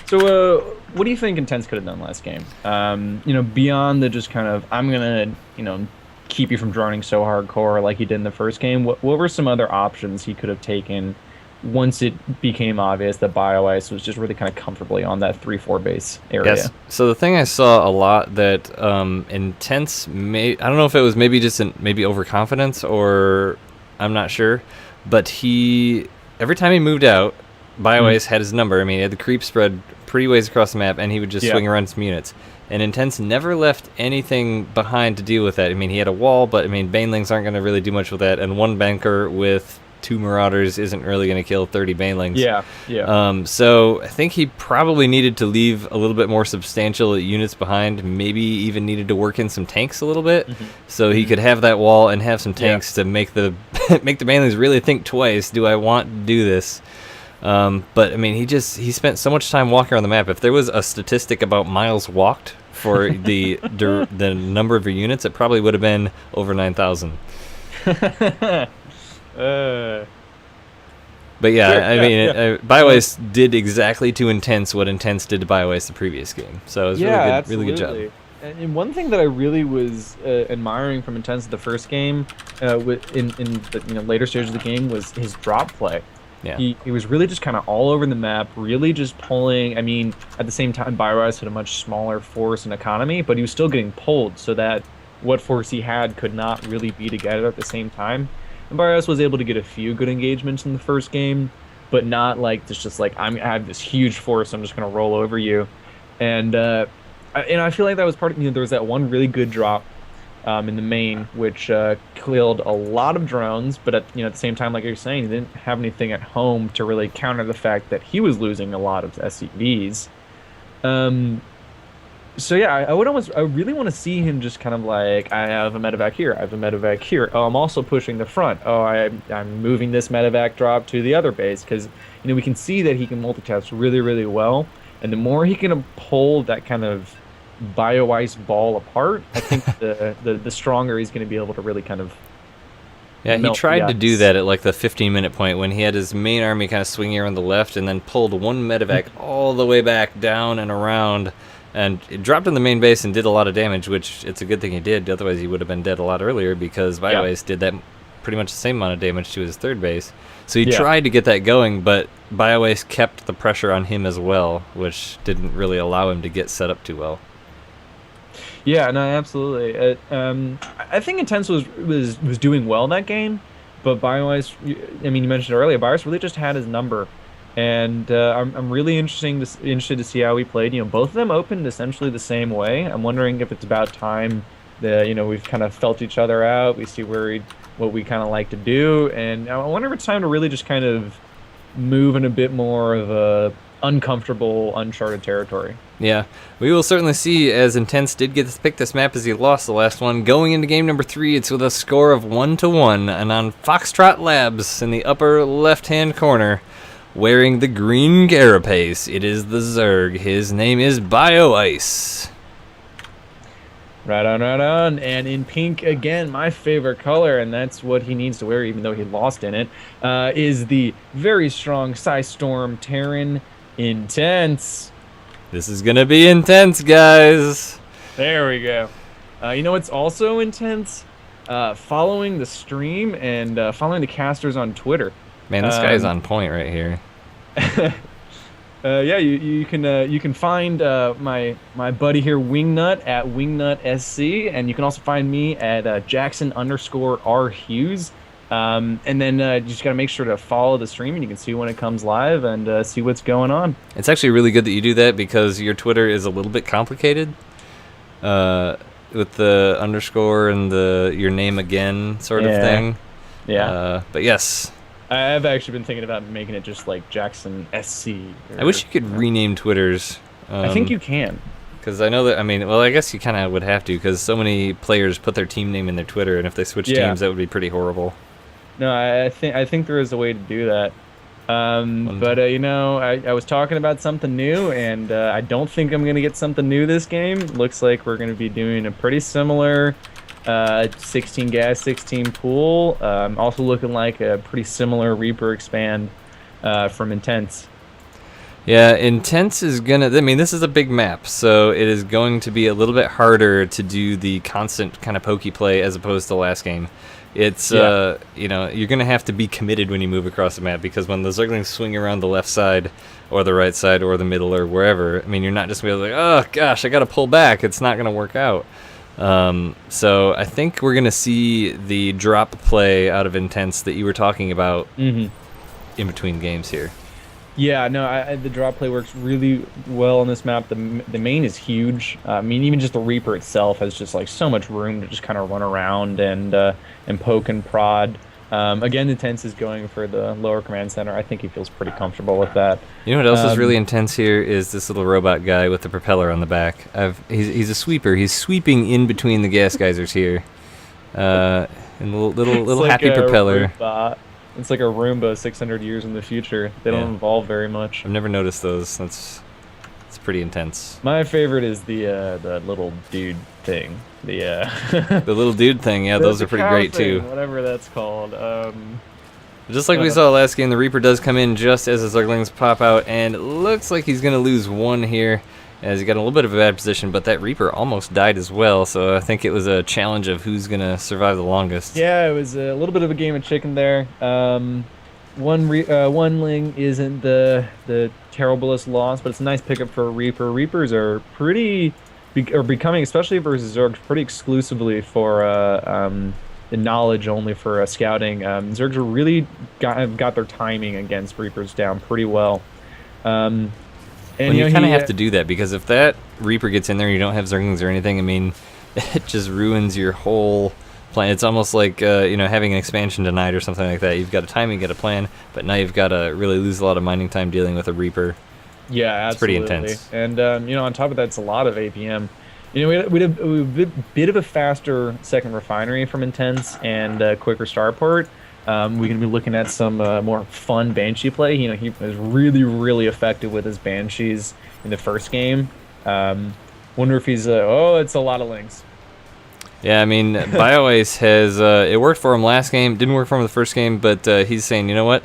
So, what do you think Intense could have done last game? Beyond the just kind of, I'm gonna, keep you from droning so hardcore like he did in the first game. What were some other options he could have taken once it became obvious that Bioice was just really kind of comfortably on that 3-4 base area? Yes. So the thing I saw a lot that Intense I don't know if it was maybe just maybe overconfidence or I'm not sure, but he every time he moved out, Mm, Bioice had his number. I mean, he had the creep spread pretty ways across the map, and he would just yeah. swing around some units. And Intense never left anything behind to deal with that. I mean, he had a wall, but I mean, Banelings aren't going to really do much with that, and one banker with two Marauders isn't really going to kill 30 Banelings. Yeah, yeah. So I think he probably needed to leave a little bit more substantial units behind. Maybe even needed to work in some tanks a little bit, Hmm. so he Hmm. could have that wall and have some Yeah. tanks to make the make the Banelings really think twice. Do I want to do this? But I mean, he spent so much time walking around the map. If there was a statistic about miles walked for the number of your units, it probably would have been over 9,000. uh, But sure, yeah, I yeah, mean, yeah. Um, Bioice did exactly to Intense what Intense did to Bioice the previous game. So it was Yeah, really good job. absolutely. And one thing that I really was admiring from Intense the first game, in the later stages of the game, was his drop play. Yeah, He was really just kind of all over the map, really just pulling. I mean, at the same time, Bioice had a much smaller force and economy, but he was still getting pulled, so that what force he had could not really be together at the same time. And Bioice was able to get a few good engagements in the first game, but not like just like I have this huge force, I'm just gonna roll over you. And I feel like that was part of, there was that one really good drop in the main, which killed a lot of drones, but at the same time, like you're saying, he didn't have anything at home to really counter the fact that he was losing a lot of SCVs. Um, so yeah, I really want to see him just kind of like, I have a medevac here, I have a medevac here. Oh, I'm also pushing the front. Oh, I'm moving this medevac drop to the other base because we can see that he can multitask really, really well, and the more he can pull that kind of Bioice ball apart, I think the stronger he's going to be able to really kind of yeah. He melt the tried to do ice. that at like the 15-minute point when he had his main army kind of swinging around the left, and then pulled one medevac all the way back down and around, and it dropped in the main base and did a lot of damage. Which it's a good thing he did. Otherwise, he would have been dead a lot earlier because Yeah, Bioice did that pretty much the same amount of damage to his third base. So he yeah, tried to get that going, but Bioice kept the pressure on him as well, which didn't really allow him to get set up too well. yeah. No, absolutely. I think Intense was doing well that game, but Bioice. I mean, you mentioned it earlier. Bioice really just had his number, and I'm really interested to see how he played. Both of them opened essentially the same way. I'm wondering if it's about time that we've kind of felt each other out. We see what we kind of like to do, and I wonder if it's time to really just kind of move in a bit more of a uncomfortable, uncharted territory. Yeah, we will certainly see, as Intense did get to pick this map as he lost the last one. Going into game number 3, it's with a score of 1-1, and on Foxtrot Labs in the upper left-hand corner, wearing the green carapace, it is the Zerg. His name is Bioice. Right on, right on. And in pink, again, my favorite color, and that's what he needs to wear, even though he lost in it, is the very strong Storm Terran Intense. This is gonna be intense, guys. There we go. What's also intense? Following the stream and following the casters on Twitter. Man, this guy is Um, on point right here. yeah, you can find my buddy here Wingnut at WingnutSC, and you can also find me at Jackson_R Hughes. And then you just gotta make sure to follow the stream, and you can see when it comes live and see what's going on. It's actually really good that you do that because your Twitter is a little bit complicated. With the underscore and the your name again sort of Yeah, thing. yeah. But yes, I've actually been thinking about making it just like Jackson SC. I wish you could rename Twitters. I think you can. Because I know that, I mean, well, I guess you kind of would have to because so many players put their team name in their Twitter, and if they switch Yeah. teams, that would be pretty horrible. No, I think there is a way to do that. But I was talking about something new, and I don't think I'm gonna get something new this game. Looks like we're gonna be doing a pretty similar 16 gas, 16 pool. Also looking like a pretty similar Reaper expand from Intense. Yeah, Intense is gonna. I mean, this is a big map, so it is going to be a little bit harder to do the constant kind of pokey play as opposed to last game. It's Yeah. you know, you're gonna have to be committed when you move across the map because when the Zerglings swing around the left side or the right side or the middle or wherever, I mean, you're not just gonna be like, oh gosh, I gotta pull back. It's not gonna work out. So I think we're gonna see the drop play out of Intense that you were talking about Hmm. in between games here. Yeah, no, the drop play works really well on this map. The main is huge. I mean, even just the Reaper itself has just like so much room to just kind of run around and poke and prod. Again, the Tense is going for the lower command center. I think he feels pretty comfortable with that. You know what else is really Um, intense here is this little robot guy with the propeller on the back. He's a sweeper. He's sweeping in between the gas geysers here, and it's little like happy a propeller. Roomba. It's like a Roomba 600 years in the future. They Yeah, don't evolve very much. I've never noticed those. It's pretty intense. My favorite is the little dude thing. The little dude thing, yeah, those The are pretty cow great thing, too. whatever that's called. Just like we Uh, saw last game, the Reaper does come in just as the Zerglings pop out, and it looks like he's gonna lose one here, as he got in a little bit of a bad position. But that Reaper almost died as well, so I think it was a challenge of who's gonna survive the longest. Yeah, it was a little bit of a game of chicken there. One Ling isn't the terriblest loss, but it's a nice pickup for a Reaper. Reapers are are becoming, especially versus Zergs, pretty exclusively for the knowledge only for scouting. Zergs are really have got their timing against Reapers down pretty well. Um, and Well, you you know kind of he have to do that because if that Reaper gets in there, and you don't have Zerglings or anything. I mean, it just ruins your whole plan. It's almost like you know, having an expansion denied or something like that. You've got a timing, you got a plan, but now you've got to really lose a lot of mining time dealing with a Reaper. Yeah, It's pretty absolutely. intense. And you know, on top of that, it's a lot of APM. You know, we had a bit of a faster second refinery from Intense and quicker starport. We're gonna be looking at some more fun Banshee play. You know, he was really, really effective with his Banshees in the first game. Wonder if he's oh, it's a lot of links. Yeah, I mean, Bioice has it worked for him last game, didn't work for him the first game, but he's saying, you know what?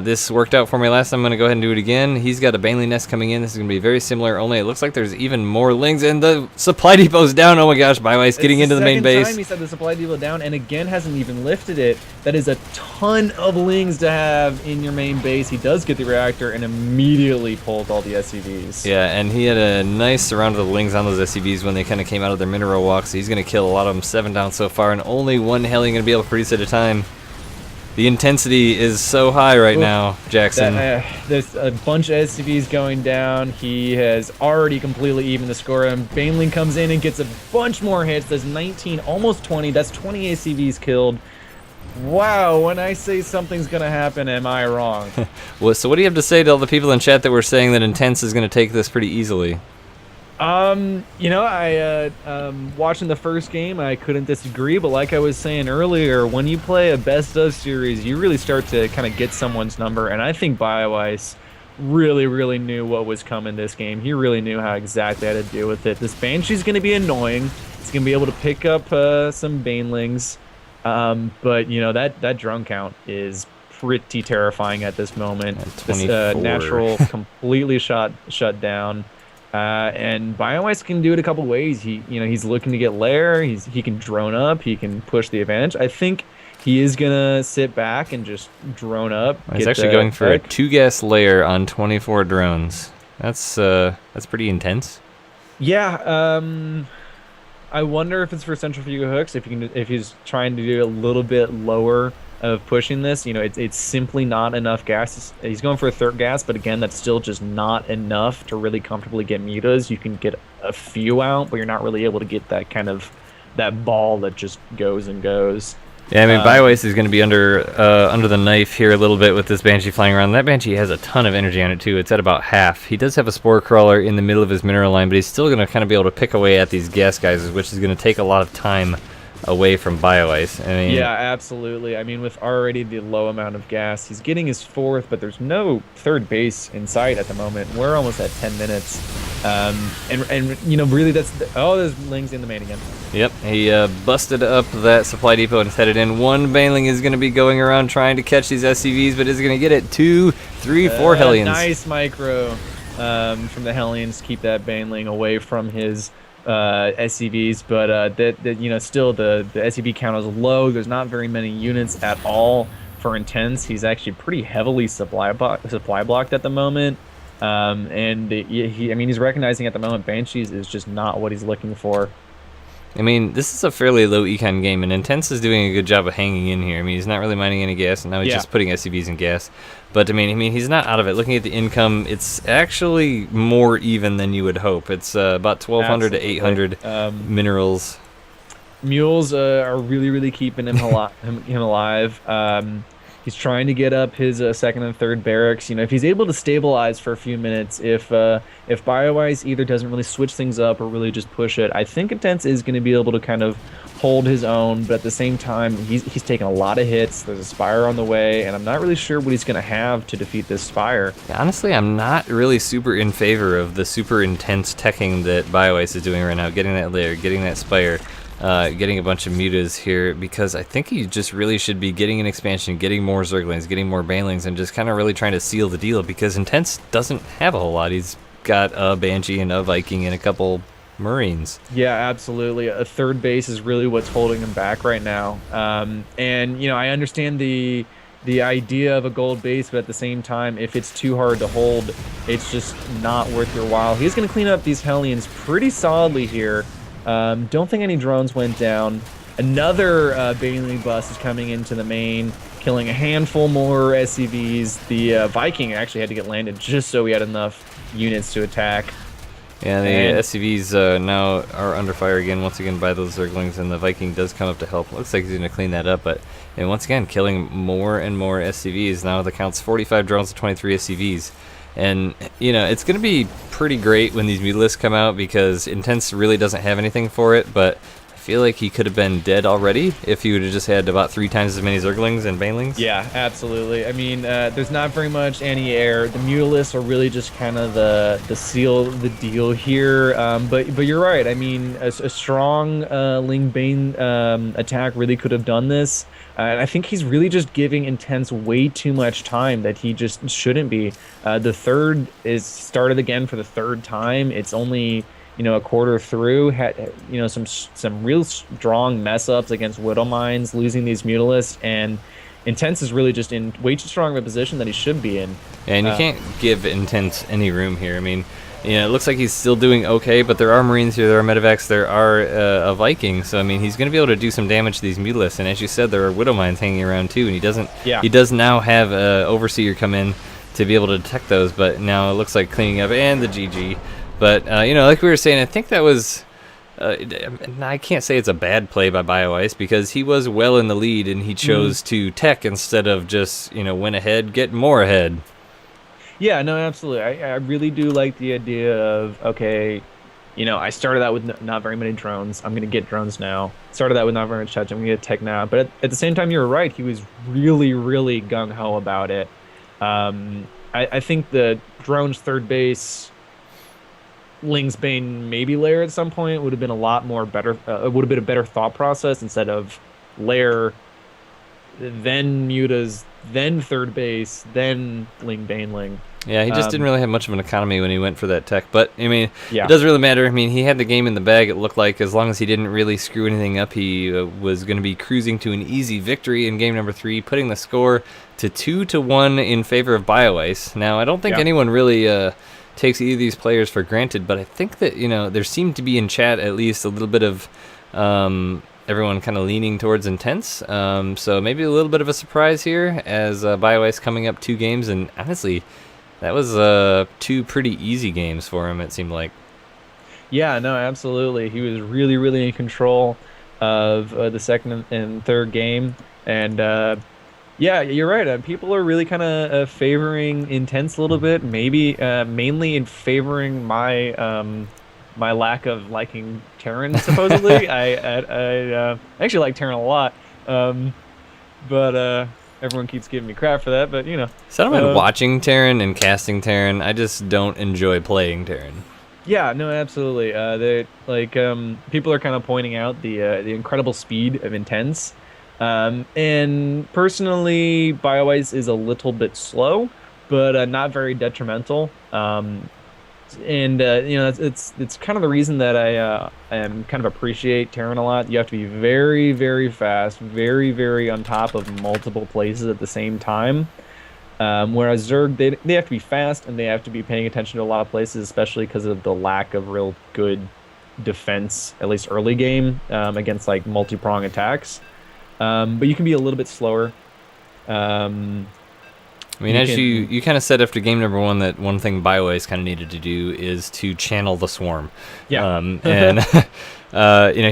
This worked out for me last time. I'm going to go ahead and do it again. He's got a Baneling nest coming in. This is going to be very similar, only it looks like there's even more lings, and the supply depot's down. Oh my gosh, Bioice getting into the main Second base. time he said the supply depot down, and again hasn't even lifted it. That is a ton of lings to have in your main base. He does get the reactor and immediately pulls all the SCVs. Yeah, and he had a nice round of the lings on those SCVs when they kind of came out of their mineral walk, so he's going to kill a lot of them. 7 down so far, and only one heli going to be able to produce at a time. The intensity is so high right now, Jackson. There's a bunch of SCVs going down. He has already completely evened the score. And Baneling comes in and gets a bunch more hits. There's 19, almost 20. That's 20 SCVs killed. Wow, when I say something's going to happen, am I wrong? Well, so what do you have to say to all the people in chat that were saying that Intense is going to take this pretty easily? You know, I watching the first game, I couldn't disagree, but like I was saying earlier, when you play a best of series, you really start to kind of get someone's number, and I think Bioice really knew what was coming this game. He really knew how exactly how to deal with it. This Banshee's going to be annoying. It's going to be able to pick up some Banelings, but you know, that drone count is pretty terrifying at this moment. This 24. natural completely shut down. And Bioice can do it a couple ways. He's looking to get lair. He can drone up. He can push the advantage. I think he is gonna sit back and just drone up. He's actually going for a 2-gas layer on 24 drones. That's pretty intense. Yeah. I wonder if it's for centrifugal hooks. If he's trying to do a little bit lower of pushing this, you know, it's simply not enough gas. He's going for a third gas, but again, that's still just not enough to really comfortably get mutas. You can get a few out, but you're not really able to get that ball that just goes and goes. Yeah, I mean, Bioice is going to be under the knife here a little bit with this Banshee flying around. That Banshee has a ton of energy on it, too. It's at about half. He does have a Spore Crawler in the middle of his mineral line, but he's still going to kind of be able to pick away at these gas geysers, which is going to take a lot of time away from Bioice. I mean, yeah, absolutely. I mean, with already the low amount of gas, he's getting his fourth, but there's no third base in sight at the moment. We're almost at 10 minutes. And really there's Ling's in the main again. Yep, he busted up that supply depot and is headed in. One Baneling is going to be going around trying to catch these SCVs, but is going to get it. 2, 3, 4 Hellions. Nice micro from the Hellions. Keep that Baneling away from his SCVs, but still the SCV count is low. There's not very many units at all for Intense. He's actually pretty heavily supply blocked at the moment. And he's recognizing at the moment Banshees is just not what he's looking for. I mean, this is a fairly low econ game, and Intense is doing a good job of hanging in here. I mean, he's not really mining any gas, and now he's just putting SCVs in gas. But I mean, he's not out of it. Looking at the income, it's actually more even than you would hope. It's about 1,200 to 800 minerals. Mules are really keeping him alive. He's trying to get up his second and third barracks. If he's able to stabilize for a few minutes, if Bioice either doesn't really switch things up or really just push it, I think Intense is going to be able to kind of hold his own. But at the same time, he's taking a lot of hits. There's a Spire on the way, and I'm not really sure what he's going to have to defeat this Spire. Honestly, I'm not really super in favor of the super intense teching that Bioice is doing right now. Getting that layer, getting that Spire. Getting a bunch of mutas here, because I think he just really should be getting an expansion, getting more Zerglings, getting more Banelings, and just kind of really trying to seal the deal, because Intense doesn't have a whole lot. He's got a Banshee and a Viking and a couple Marines. Yeah, absolutely. A third base is really what's holding him back right now. And I understand the idea of a gold base, but at the same time, if it's too hard to hold, it's just not worth your while. He's going to clean up these Hellions pretty solidly here. Don't think any drones went down. Another Baneling bus is coming into the main, killing a handful more SCVs. The Viking actually had to get landed just so we had enough units to attack. Yeah, the SCVs now are under fire again, once again by those Zerglings, and the Viking does come up to help. Looks like he's going to clean that up, but once again, killing more and more SCVs. Now the count's 45 drones to 23 SCVs. And, it's going to be pretty great when these Mutalisks come out, because Intense really doesn't have anything for it, but I feel like he could have been dead already if he would have just had about 3 times as many Zerglings and Banelings. Yeah, absolutely. I mean, there's not very much anti-air. The Mutalisks are really just kind of the seal the deal here. But you're right. I mean, a strong Ling Bane attack really could have done this. And I think he's really just giving Intense way too much time that he just shouldn't be. The third is started again for the third time. It's only a quarter through. Had some real strong mess ups against Widow Mines, losing these Mutalisks, and Intense is really just in way too strong of a position that he should be in. And you can't give Intense any room here. I mean, it looks like he's still doing okay, but there are Marines here, there are Medivacs, there are a Viking, so I mean, he's going to be able to do some damage to these Mutalisks, and as you said, there are Widow Mines hanging around too, and he does now have an Overseer come in to be able to detect those, but now it looks like cleaning up, and the GG. But, like we were saying, I think that was, I can't say it's a bad play by Bioice, because he was well in the lead, and he chose to tech instead of just, win ahead, get more ahead. Yeah, no, absolutely. I really do like the idea of, okay, I started out with not very many drones. I'm going to get drones now. Started out with not very much touch. I'm going to get tech now. But at the same time, you're right. He was really gung-ho about it. I think the drones third base, Ling's Bane maybe layer at some point would have been a lot more better. It would have been a better thought process instead of layer, then mutas, then third base, then Ling Baneling. Yeah, he just didn't really have much of an economy when he went for that tech. But, I mean, it doesn't really matter. I mean, he had the game in the bag, it looked like. As long as he didn't really screw anything up, he was going to be cruising to an easy victory in game number 3, putting the score to 2-1 in favor of Bioice. Now, I don't think anyone really takes either of these players for granted, but I think that, there seemed to be in chat at least a little bit of everyone kind of leaning towards Intense. So maybe a little bit of a surprise here as Bioice coming up 2 games, and honestly, that was 2 pretty easy games for him, it seemed like. Yeah, no, absolutely. He was really in control of the second and third game. And yeah, you're right. People are really kind of favoring Intense a little bit, maybe mainly in favoring my my lack of liking Terran, supposedly. I actually like Terran a lot. But everyone keeps giving me crap for that, but So I don't mind watching Terran and casting Terran. I just don't enjoy playing Terran. Yeah, no, absolutely. They like people are kind of pointing out the incredible speed of Intense. And personally, Bioice is a little bit slow, but not very detrimental. And you know, it's kind of the reason that I am kind of appreciate Terran a lot. You have to be very, very fast, very, very on top of multiple places at the same time. Whereas Zerg, they have to be fast and they have to be paying attention to a lot of places, especially because of the lack of real good defense, at least early game, against like multi-prong attacks. But you can be a little bit slower. Um, I mean, you as you can, you kind of said after game number one, that one thing Bioice kind of needed to do is to channel the swarm, yeah. and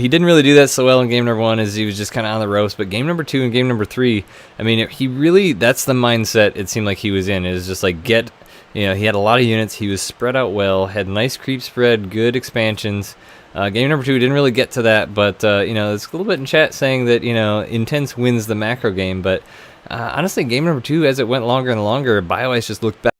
he didn't really do that so well in game number one, as he was just kind of on the ropes. But game number two and game number three, I mean, he really, that's the mindset it seemed like he was in. It was just like he had a lot of units, he was spread out well, had nice creep spread, good expansions. Game number two didn't really get to that, but there's a little bit in chat saying that Intense wins the macro game, but honestly, game number two, as it went longer and longer, Bioice just looked better.